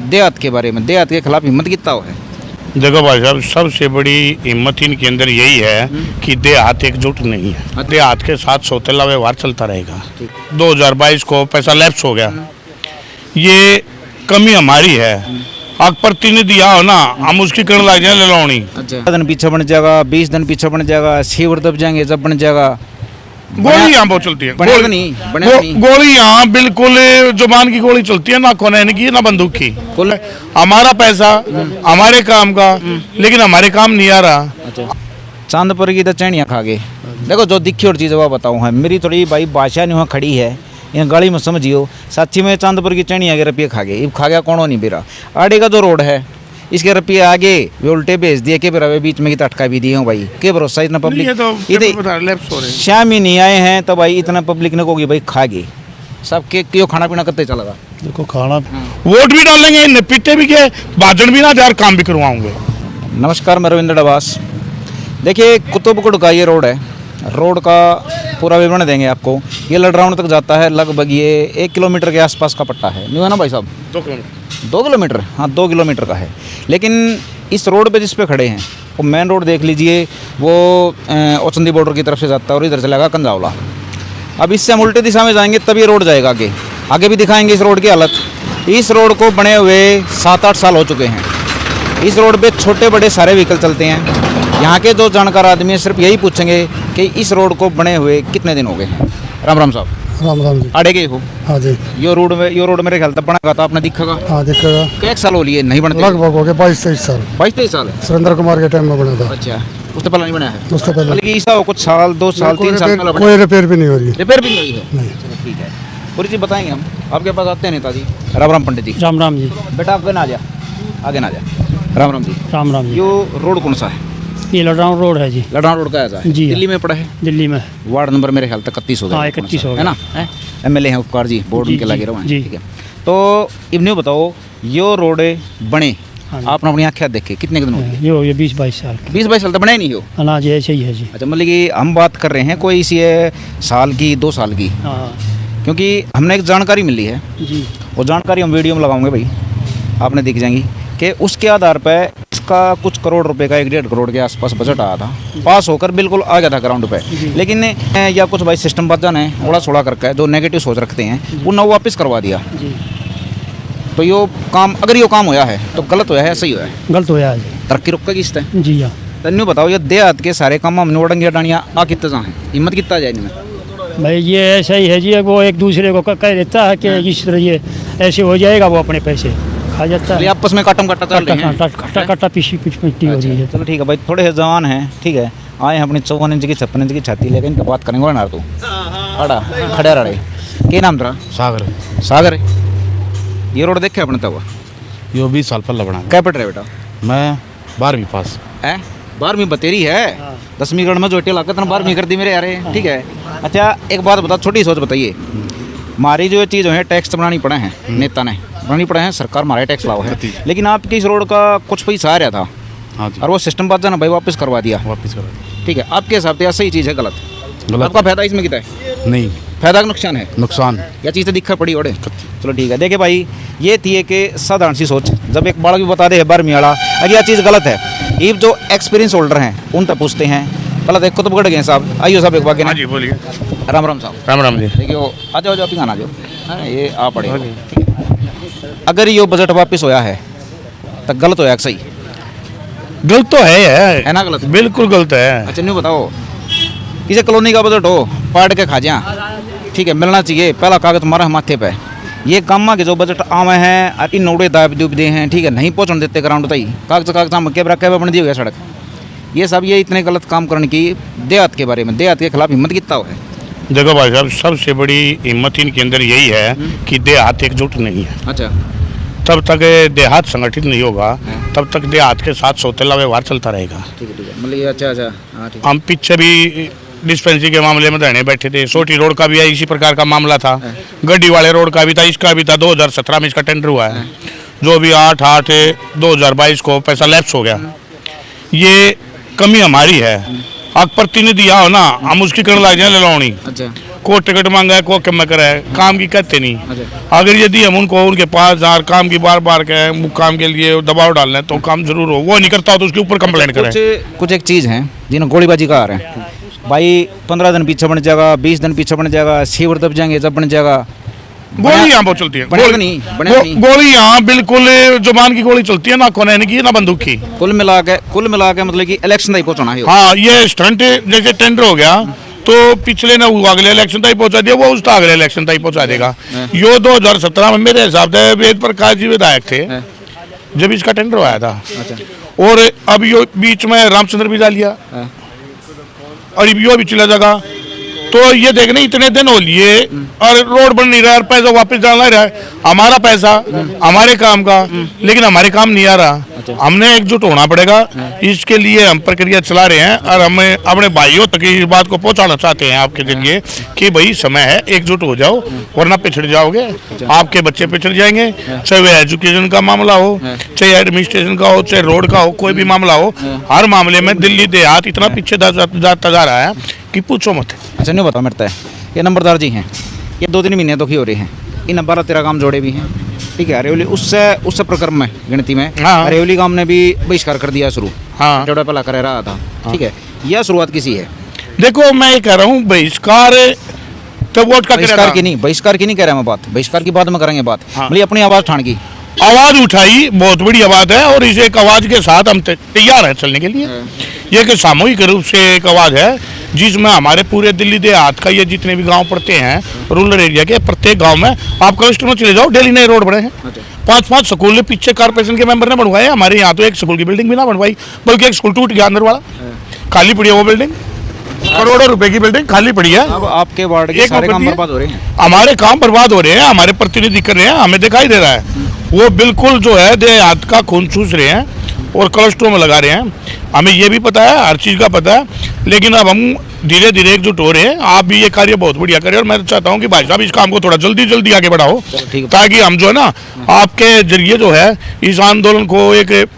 देहात के बारे में, देहात के खिलाफ हिम्मत कितना है? देखो भाई साहब, सबसे बड़ी हिम्मत इनके अंदर यही है कि देहात एकजुट नहीं है। देहात के साथ सौतेला व्यवहार चलता रहेगा। 2022 को पैसा लैप्स हो गया, ये कमी हमारी है। अब प्रतिनिधि आओ ना, हम उसकी करने लग जाए लड़ौनी। अच्छा, दिन पीछे बन जाएगा, 20 दिन पीछे बन जाएगा, सीवर दब जाएंगे जब बन जाएगा। गोली यहाँ बहुत चलती है, गोली यहाँ बिल्कुल जुबान की गोली चलती है, ना कोने की ना बंदूक की। हमारा पैसा हमारे काम का, लेकिन हमारे काम नहीं आ रहा। चांदपुर की तो चैनियाँ खा गए। देखो जो दिखी और चीज़ वो बताऊँ है, मेरी थोड़ी भाई भाषा नहीं वहाँ खड़ी है, यहाँ गाड़ी में समझियो। साची में चांदपुर की चैनियाँ के रुपये खा गए। खा गया कौन नहीं बेरा। आड़े का जो रोड है इसके रुपये आगे वे उल्टे भेज दिए के बेरा बीच में की अटका भी दिए हूँ भाई। के भरोसा इतना पब्लिक शाम ही नहीं आए हैं तो भाई इतना पब्लिक ने कोगी भाई खा गए। सब के क्यों खाना पीना करते चलेगा। देखो खाना वोट भी डालेंगे, पीते भी के भाजन भी ना यार, काम भी करवाऊंगे। नमस्कार, मैं रविंद्र डबास। देखिए कुतुबगढ़ का ये रोड है, रोड का पूरा विवरण देंगे आपको। ये लडराउंड तक जाता है, लगभग ये 1 किलोमीटर के आसपास का पट्टा है, नहीं है ना भाई साहब? 2 किलोमीटर, हाँ 2 किलोमीटर का है। लेकिन इस रोड पे जिस पे खड़े हैं वो मेन रोड देख लीजिए, वो औचंदी बॉर्डर की तरफ से जाता है और इधर चलेगा कंजावला। अब इससे हम उल्टे दिशा में जाएंगे तब ये रोड जाएगा आगे। आगे भी दिखाएंगे इस रोड की हालत। इस रोड को बने हुए 7-8 साल हो चुके हैं। इस रोड पे छोटे बड़े सारे व्हीकल चलते हैं। यहाँ के जो जानकार आदमी है सिर्फ यही पूछेंगे कि इस रोड को बने हुए कितने दिन हो गए हैं। राम राम साहब। राम राम जी। आड़े गए हो? हाँ जी। यो रोड मेरे ख्याल तक बना था, आपने दिखेगा? हाँ दिखेगा। क्या साल हो लिए नहीं बनते? लगभग हो गए 22-23 साल। 22-23 साल है। सुरेंद्र कुमार के टाइम में बना था। अच्छा, उससे पहले नहीं बना है? उससे पहले बल्कि ऐसा हो कुछ साल 2 साल 3 साल पहले कोई रिपेयर भी नहीं हो रही। रिपेयर भी नहीं हुई है? नहीं। चलो ठीक है, पूरी चीज़ बताएंगे हम। आपके पास आते हैं नेताजी। राम राम पंडित जी। राम राम जी। बेटा आगे ना जा, आगे ना जा। राम राम जी। राम राम जी। यो रोड कौन सा है? ये लड़ाऊँ रोड है जी। लड़ाऊँ रोड का है जी। दिल्ली में पड़ा है? दिल्ली में। वार्ड नंबर मेरे ख्याल तक 31 हो गया। हाँ 31 हो है ना? MLA हैं उपकार जी, बोर्ड उनके लगे रहो। ठीक है, तो इब्ने बताओ यो रोड बने आपने अपनी आँखें देखे कितने दिन हो गए? ये 20-22 साल। 20-22 साल तो बने ही नहीं हो? अनाज ऐसे ही है जी। अच्छा, मतलब कि हम बात कर रहे हैं कोई इसी साल की 2 साल की। हाँ क्योंकि हमने एक जानकारी मिली है जी, वो जानकारी हम वीडियो में लगाऊंगे भाई, आपने दिख जाएंगी कि उसके आधार पर इसका कुछ करोड़ रुपए का 1-1.5 करोड़ के आसपास बजट आया था। पास होकर बिल्कुल आ गया था ग्राउंड पे। लेकिन या कुछ भाई सिस्टम बाजा ने थोड़ा छोड़ा करके जो नेगेटिव सोच रखते हैं वो वापस करवा दिया। तो यो काम, अगर यो काम होया है तो गलत होया है, सही होया है? गलत होया है जी। तरक्की रुक गई इस तरह जी हाँ। तन्यू बताओ, ये देहात के सारे काम हम नोड़ंगे डानिया आ कितना है, हिम्मत कितना जाए इनमें? भाई ये ऐसा ही है जी, वो एक दूसरे को कह देता है कि इस तरह ये ऐसे हो जाएगा, वो अपने पैसे खा जाता है। आपस में काटम काटा चल रहे हैं, कट्टा पीछी मिट्टी हो रही है। चलो ठीक है भाई, थोड़े से जवान हैं, ठीक है, आए हैं अपनी 54 इंच की 56 इंच की छाती लेकिन तो बात करेंगे ना तू अड़ा खड़े रड़े। क्या नाम तेरा? सागर। सागर, ये रोड देखे अपने तब? यो 20 साल पहले बना। क्या पढ़ रहे बेटा? मैं 12वीं पास है। 12वीं बतेरी है? 10वीं गढ़ में जो लागत ना 12वीं कर दी मेरे यार। ठीक है, अच्छा एक बात बता, छोटी सोच बताइए। हमारी जो चीज़ है टैक्स बनानी पड़े हैं, नेता ने बनानी पड़े हैं, सरकार हमारे टैक्स लाओ है, लेकिन आपके इस रोड का कुछ पैसा आ रहा था। हाँ जी। और वो सिस्टम बात ना भाई वापस करवा दिया। ठीक है, आपके हिसाब से सही चीज़ है गलत? आपका फायदा इसमें कितना है? नहीं, फायदा का नुकसान है? नुकसान या चीज़ तो दिखा पड़ी ओडे। चलो ठीक है, देखिए भाई ये थी कि साधारण सी सोच। जब एक बालक भी बता दे 12वीं वाला अगर यह चीज़ गलत है, ये जो एक्सपीरियंस होल्डर हैं उन तक पूछते हैं। गलत है कुतुबगढ़ गए साहब, आइयो साहब एक बार। हाँ जी बोलिए। राम राम साहब। राम राम जी। देखिए आ जाओ आप गाना जो ये आ पड़े। अगर यो बजट वापस होया है तो गलत होया सही? गलत तो है ना? गलत, बिल्कुल गलत है। अच्छा नहीं बताओ, किसी कॉलोनी का बजट हो पाट के खा जा, ठीक है, मिलना चाहिए। पहला कागज मारा माथे पे, ये काम के जो बजट आवे हैं और इन नोड़े दाब दुब दे हैं, ठीक है, नहीं पहुँचने देते ग्राउंड तई कागज हम के बन दी हुई है सड़क। ये सब ये इतने गलत काम करने की देहात के बारे में, देहात के खिलाफ हिम्मत कितना है? देखो भाई साहब, सबसे बड़ी हिम्मत इनके अंदर यही है कि देहात एकजुट नहीं है। अच्छा, तब तक देहात संगठित नहीं होगा, तब तक देहात के साथ सौतेला व्यवहार चलता रहेगा। ठीक है, मतलब अच्छा अच्छा, हाँ ठीक है। हम पीछे भी डिस्पेंसरी के मामले में धरने बैठे थे, सोटी रोड का भी इसी प्रकार का मामला था, गड्डी वाले रोड का भी था, इसका भी था। 2017 में इसका टेंडर हुआ है, जो भी 8/8/2022 को पैसा लैप्स हो गया। ये कमी हमारी है। अब प्रतिनिधि आओ ना, हम उसकी करने लग जाए लड़ौनी। अच्छा, को टिकट मांगा है, को कम करे है, काम की कहते नहीं। अगर यदि हम उनको उनके पास जार काम की बार बार कहें, काम के लिए दबाव डाल लें तो काम जरूर हो, वो नहीं करता तो उसके ऊपर कंप्लेंट करें। कुछ एक चीज़ है जिन्हें गोलीबाजी का आ रहे हैं भाई, 15 दिन पीछे बन जाएगा, 20 दिन पीछे बन जाएगा, शिवर दब जाएंगे जब बन जाएगा। गोली यहाँ बहुत चलती है, गोली यहाँ बिल्कुल जुबान की गोली चलती है, ना कोने की ना बंदूक की। कुल मिला के मतलब कि इलेक्शन तक पहुंचाना है। हाँ, ये स्टंट जैसे टेंडर हो गया तो पिछले ने अगले इलेक्शन तक पहुंचा दिया, वो उसका अगले इलेक्शन तक पहुंचा देगा। यो 2017 में मेरे हिसाब से वेद प्रकाश जी विधायक थे जब इसका टेंडर आया था। और अब यो बीच में रामचंद्र भी डालिया और यो भी चला जाएगा। तो ये देखने इतने दिन हो लिए और रोड बन नहीं रहा है, पैसा वापस डालना रहा है, हमारा पैसा हमारे काम का, लेकिन हमारे काम नहीं आ रहा। हमने एकजुट होना पड़ेगा, इसके लिए हम प्रक्रिया चला रहे हैं और हम अपने भाइयों तक इस बात को पहुंचाना चाहते हैं आपके जरिए कि भाई समय है, एकजुट हो जाओ वरना पिछड़ जाओगे, आपके बच्चे पिछड़ जाएंगे। चाहे वह एजुकेशन का मामला हो, चाहे एडमिनिस्ट्रेशन का हो, चाहे रोड का हो, कोई भी मामला हो, हर मामले में दिल्ली देहात इतना पीछे जाता जा रहा है कि पूछो मत। अच्छा नहीं बताओ मेरे ये नंबरदार जी हैं, ये 2-3 महीने दुखी हो रहे हैं, इन 12-13 काम जोड़े भी हैं, ठीक है। अरेवली उससे प्रक्रम में गिनती में अरेवली काम ने भी बहिष्कार कर दिया शुरू, हाँ जोड़ा पहला कर रहा था, ठीक है। यह शुरुआत किसी है, देखो मैं ये कह रहा हूँ बहिष्कार तो वोट का बहिष्कार की नहीं कह रहा मैं बात, बहिष्कार की बाद में करेंगे बात। मतलब अपनी आवाज ठान की आवाज उठाई, बहुत बड़ी आवाज है और इस एक आवाज के साथ हम तैयार हैं चलने के लिए। ये कि सामूहिक रूप से एक आवाज है जिसमें हमारे पूरे दिल्ली देहात का ये जितने भी गांव पड़ते हैं रूरल एरिया के, प्रत्येक गांव में आप क्लस्टर में चले जाओ, डेली नए रोड बने हैं। 5-5 स्कूल पीछे कारपोरेशन के मेंबर ने बनवाए, हमारे यहाँ तो एक स्कूल की बिल्डिंग भी ना बनवाई, बल्कि एक स्कूल टूट गया अंदर वाला, खाली पड़ी है वो बिल्डिंग, करोड़ों रुपए की बिल्डिंग खाली पड़ी है। अब आपके वार्ड के सारे काम बर्बाद हो रहे हैं, हमारे काम बर्बाद हो रहे हैं, हमारे प्रतिनिधि कर रहे हैं, हमें दिखाई दे रहा है वो बिल्कुल जो है देहात का खून चूस रहे हैं और क्लस्टरों में लगा रहे हैं। हमें ये भी पता है, हर चीज़ का पता है, लेकिन अब हम धीरे धीरे एकजुट हो रहे हैं। आप भी ये कार्य बहुत बढ़िया करें और मैं चाहता हूँ कि भाई साहब इस काम को थोड़ा जल्दी आगे बढ़ाओ, ताकि हम जो है ना आपके जरिए जो है इस आंदोलन को एक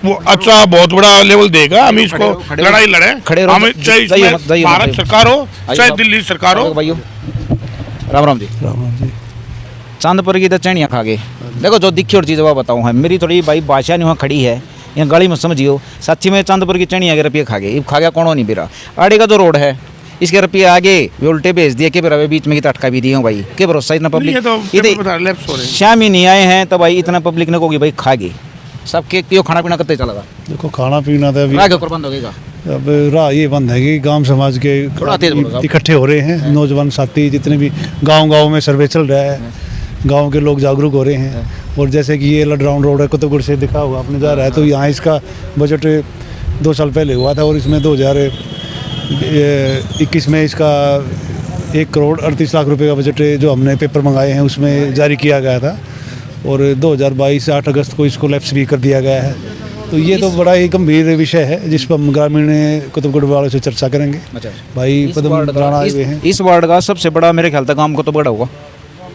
वो अच्छा बहुत बड़ा लेवल देगा। हम इसको लड़ाई लड़े, हमें चाहे भारत सरकार हो चाहे दिल्ली सरकार हो। राम राम जी। चांदपुर की तो चैनियाँ खा गए। देखो जो दिखी और चीज़ वो बताऊँ है, मेरी थोड़ी भाई बादशाह नहीं वहाँ खड़ी है, यहाँ गाड़ी में समझियो, सच्ची में चांदपुर की चैनियाँ के रुपये खा गए, खा गया कौन नहीं बिरा। आड़े का जो रोड है इसके रुपये आगे वे उल्टे भेज दिए के बिरा, बीच में की तटका भी दिए हूँ भाई, के भरोसा इतना पब्लिक शाम ही नहीं आए हैं तो भाई इतना पब्लिक ने कोगी भाई खा गई सबके क्यों खाना पीना करते चला। देखो खाना पीना तो अभी बंद हो गएगा, अब राह ये बंद है कि गांव समाज के इकट्ठे हो रहे हैं, नौजवान साथी जितने भी गांव में सर्वे चल रहा है, गांव के लोग जागरूक हो रहे हैं। और जैसे कि ये लडराउंड रोड है कुतुबगढ़ से दिखा हुआ आपने जा रहा है, तो यहाँ इसका बजट 2 साल पहले हुआ था और इसमें 2021 में इसका 1 करोड़ 38 लाख रुपए का बजट जो हमने पेपर मंगाए हैं उसमें जारी किया गया था और 2022 8 अगस्त को इसको लैप्स भी कर दिया गया है। तो ये तो बड़ा ही गंभीर विषय है जिस पर हम ग्रामीण कुतुबगढ़ वालों से चर्चा करेंगे। भाई पदम राणा आए हुए हैं। इस वार्ड का सबसे बड़ा मेरे ख्याल तक काम कुतुबगढ़ होगा।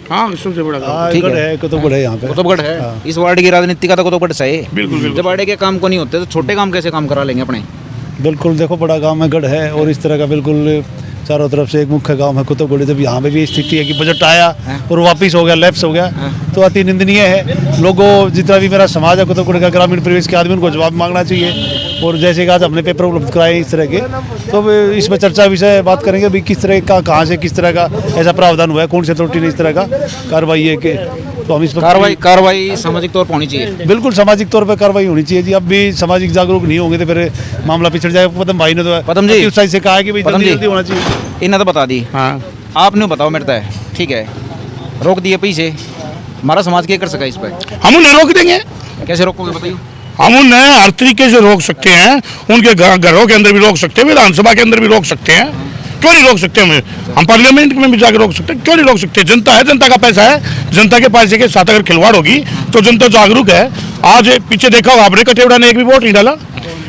हाँ सबसे बड़ा ठीक है, कुतुबगढ़ है यहाँ पे, कुतुबगढ़ है। हाँ। इस वार्ड की राजनीति का तो कुतुबगढ़ सही है। बिल्कुल। जब वार्ड के काम को नहीं होते तो छोटे काम कैसे काम करा लेंगे अपने। बिल्कुल, देखो बड़ा गांव में गढ़ है और इस तरह का बिल्कुल चारों तरफ से एक मुख्य गांव है कुतुबगढ़। जब यहाँ पे भी स्थिति है कि बजट आया और वापिस हो गया, लैप्स हो गया, तो अति निंदनीय है। लोगों जितना भी मेरा समाज है कुतुबगढ़ का, ग्रामीण परिवेश के आदमी, उनको जवाब मांगना चाहिए। और जैसे कि आज हमने पेपर उपलब्ध कराए इस तरह के, तो इसमें चर्चा विषय बात करेंगे भी किस तरह का, कहाँ से किस तरह का ऐसा प्रावधान हुआ है, कौन से त्रुटि ने इस तरह का कार्रवाई है कि, तो हम इस पर कार्रवाई सामाजिक तौर पर होनी चाहिए। बिल्कुल सामाजिक तौर पर कार्रवाई होनी चाहिए जी। अब भी सामाजिक जागरूक नहीं होंगे तो फिर मामला पिछड़ जाएगा। पदम भाई ने तो पदम जी उस साइड से कहा है कि भाई जल्दी होना चाहिए। इन्हें तो बता दी। हाँ आपने बताओ मेरे है, ठीक है, रोक दिए पैसे, हमारा समाज क्या कर सका इस पर? हम उन्हें रोक देंगे। कैसे रोकोगे बताइए? हम उन्हें हर तरीके से रोक सकते हैं, उनके घरों के अंदर भी रोक सकते हैं, विधानसभा के अंदर भी रोक सकते हैं। क्यों नहीं रोक सकते? हम पार्लियामेंट में भी जाकर रोक सकते हैं, क्यों नहीं रोक सकते? जनता है, जनता का पैसा है, जनता के पैसे के साथ अगर खिलवाड़ होगी तो जनता जागरूक है। आज पीछे देखा होगा आपने, कटेवड़ा ने एक भी वोट नहीं डाला,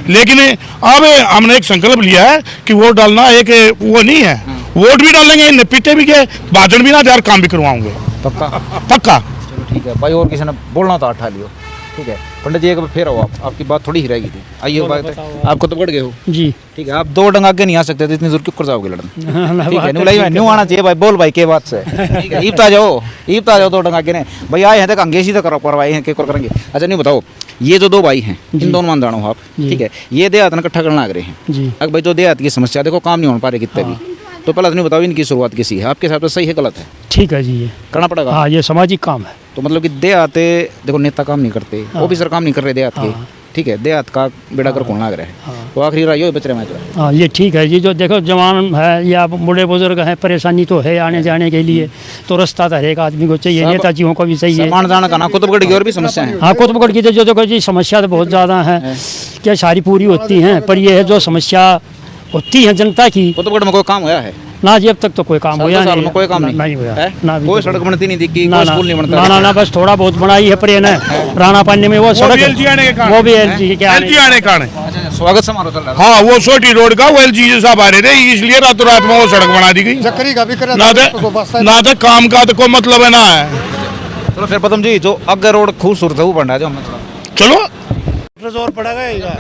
लेकिन अब हमने एक संकल्प लिया है कि वोट डालना एक वो नहीं है, वोट भी डालेंगे, पीटे भी गए, भाजन भी ना यार, काम भी करवाऊंगे पक्का। पक्का। ठीक है भाई, और किसी ने बोलना तो अठा लियो। ठीक है पंडित जी एक बार फिर आओ आप, आपकी बात थोड़ी ही रहेगी थी। आइए बात आप कुतुबगढ़ गए हो, जी ठीक है, आप 2 डंग आगे नहीं आ सकते थे, इतनी दूर क्यों कर जाओगे लड़ने, ठीक है, न्यू भाई न्यू आना चाहिए भाई, बोल भाई के बात से, ठीक है, ईबता जाओ 2 डंग आगे ने भाई आए हैं, तक अंगेशी तो करो करवाए हैं, क्या करेंगे। अच्छा नहीं बताओ, ये जो 2 भाई हैं इन दोनों मान जानो आप, ठीक है, ये देहात इकट्ठा करना लग रहे हैं, जी अब भाई जो देहात की समस्या देखो काम नहीं हो पा रहे कितने भी, तो पहले तो नहीं बताओ इनकी शुरुआत किसी है, आपके हिसाब से सही है गलत है, ठीक है जी, ये करना पड़ेगा। हाँ ये सामाजिक काम है। तो मतलब कि देहात देखो नेता काम नहीं करते, ऑफिसर काम नहीं कर रहे देहात के, ठीक है, देहात का बेड़ा कर कौन लग रहा है, तो आखिरी राय बच रहे मैं हाँ ये ठीक है जी, जो देखो जवान है या बूढ़े बुजुर्ग हैं, परेशानी तो है आने जाने के लिए, तो रास्ता तो हर एक आदमी को चाहिए, नेताजियों को भी चाहिए। मान जाना का ना कुतुबगढ़ की और भी समस्या है। हाँ कुतुबगढ़ की जो देखो जी समस्या तो बहुत ज़्यादा है, क्या सारी पूरी होती हैं, पर ये है जो समस्या होती है जनता की, कुतुबगढ़ में कोई काम हुआ है ना जी अब तक तो कोई काम हुआ साल में कोई काम नहीं हुआ है? ना कोई सड़क बनती नहीं दिखी, ना कोई ना स्कूल नहीं बनता, ना ना ना बस थोड़ा बहुत बनाई है, पर ये ना राणा पानी में वो सड़क भी LG आने के कारण। वो भी LG के LG आने के कारण। अच्छा, स्वागत समारोह चल रहा है। हाँ वो छोटी रोड का वो LG साहब आ रहे थे, इसलिए रातों रात में वो सड़क बना दी गई। ना तो काम का तो कोई मतलब है ना है। चलो फिर पदम जी जो अगर रोड खूबसूरत है वो बन रहा है जो हमने चलो जोर पड़ेगा